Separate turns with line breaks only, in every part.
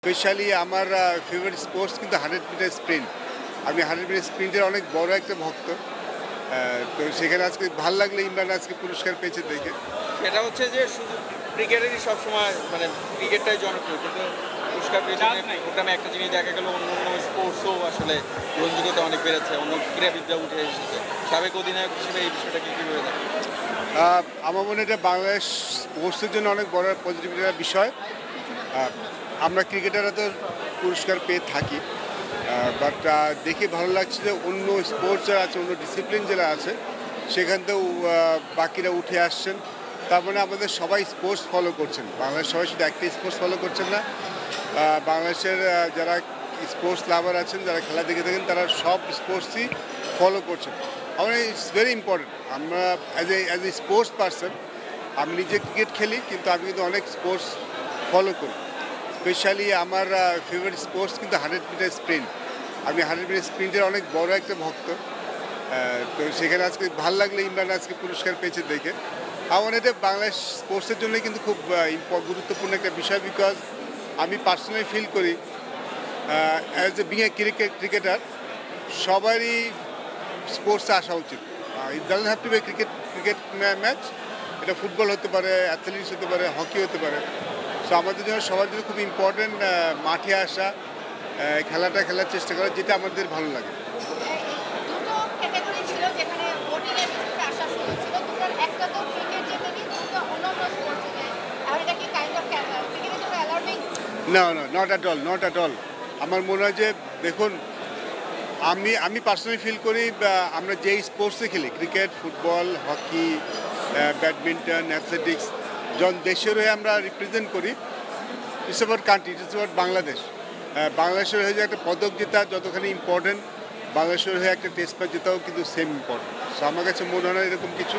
Specially আমার favourite sports কিন্তু 100 metre sprint. আমি 100 মিটার স্প্রিন্টের অনেক বড় একটা ভক্ত। তো সেখানে আজকে ভাল লাগলো ইমরান আজকে পুরস্কার পেয়েছে দেখে।
এটা হচ্ছে যে শুধু ক্রিকেটেরই সবসময় মানে ক্রিকেটটাই জনপ্রিয়, কিন্তু পুরস্কার পেয়েছে প্রোগ্রামে একটা জিনিস দেখা গেল অন্য অন্য স্পোর্টসও আসলে গ্রহণযোগ্যতা অনেক বেড়েছে, অন্য ক্রীড়াবিদরা উঠে এসেছে। সাবেক অধিনায়ক হিসেবে এই বিষয়টাকে কীভাবে দেখেন?
আমার মনে হয় এটা বাংলাদেশ স্পোর্টসের জন্য অনেক বড় পজিটিভ একটা বিষয়। আমরা ক্রিকেটাররা তো পুরস্কার পেয়ে থাকি, বাট দেখে ভালো লাগছে যে অন্য স্পোর্টস যারা আছে, অন্য ডিসিপ্লিন যারা আছে সেখান থেকেও বাকিরা উঠে আসছেন। তার মানে আমাদের সবাই স্পোর্টস ফলো করছেন। বাংলাদেশ সবাই শুধু একটা স্পোর্টস ফলো করছেন না, বাংলাদেশের যারা স্পোর্টস লাভার আছেন, যারা খেলা দেখে থাকেন, তারা সব স্পোর্টসই ফলো করছেন। আমার ইটস ভেরি ইম্পর্টেন্ট। আমরা অ্যাজ এ স্পোর্টস পারসন, আমি নিজে ক্রিকেট খেলি, কিন্তু আমি কিন্তু অনেক স্পোর্টস ফলো করি। স্পেশালি আমার ফেভারিট স্পোর্টস কিন্তু 100 মিটার স্প্রিন্ট। আমি 100 মিটার স্প্রিন্টের অনেক বড় একটা ভক্ত। তো সেখানে আজকে ভাল লাগলো ইমরান আজকে পুরস্কার পেয়েছে দেখে। আমার এটা বাংলাদেশ স্পোর্টসের জন্যই কিন্তু খুব গুরুত্বপূর্ণ একটা বিষয়, বিকজ আমি পার্সোনালি ফিল করি as a being a cricketer সবারই স্পোর্টসে আসা উচিত। It doesn't have to be cricket match, এটা ফুটবল হতে পারে, অ্যাথলেটিক্স হতে পারে, হকি হতে পারে। সো আমাদের জন্য সবার জন্য খুব ইম্পর্টেন্ট মাঠে আসা, খেলাটা খেলার চেষ্টা করা, যেটা আমাদের ভালো লাগে। না, নট অ্যাট অল। আমার মনে হয় যে দেখুন, আমি পার্সোনালি ফিল করি আমরা যেই স্পোর্টসে খেলি, cricket, football, hockey, badminton, athletics, যখন দেশের হয়ে আমরা রিপ্রেজেন্ট করি, it's about country, it's about Bangladesh. বাংলাদেশের হয়ে যে একটা পদক জেতা যতখানি ইম্পর্টেন্ট, বাংলাদেশের হয়ে একটা টেস্ট ম্যাচ জেতাও কিন্তু সেম ইম্পর্টেন্ট। সো আমার কাছে মনে হয় না এরকম কিছু।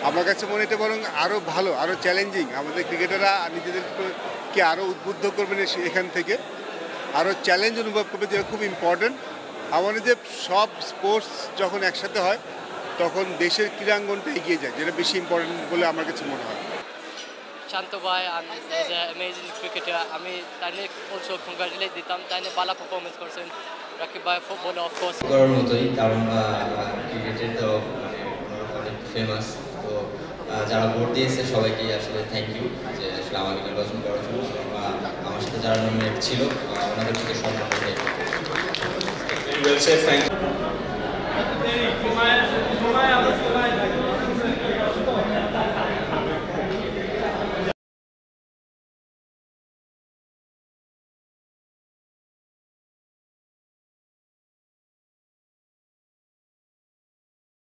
আমার কাছে মনে এটা বরং আরও ভালো, আরও চ্যালেঞ্জিং। আমাদের ক্রিকেটাররা নিজেদেরকে আরও উদ্বুদ্ধ করবেন এখান থেকে, আরও চ্যালেঞ্জ অনুভব করবে, যেটা খুব ইম্পর্টেন্ট। আমার যে সব স্পোর্টস যখন একসাথে হয় তখন দেশের ক্রীড়াঙ্গনটা এগিয়ে যায়, যেটা বেশি ইম্পর্টেন্ট বলে আমার কাছে মনে হয়।
শান্ত ভাই ইজ এ অ্যামেজিং ক্রিকেটার। আমি তাইলে অলসো কংগ্রাচুলেট দিতাম, তাইলে ভালো পারফরমেন্স করছেন। রাকিব ভাই ফুটবল অফকোর্স
করার মতোই, কারণ ক্রিকেটের তো মানে অনেক ফেমাস। তো যারা ভোট দিয়েছে সবাইকে আসলে থ্যাংক ইউ, যে আসলে আমাকে নির্বাচন করার জন্য। আমার সাথে যারা নমিনেট ছিল ওনাদের থেকে সম্মান থ্যাংক ইউ।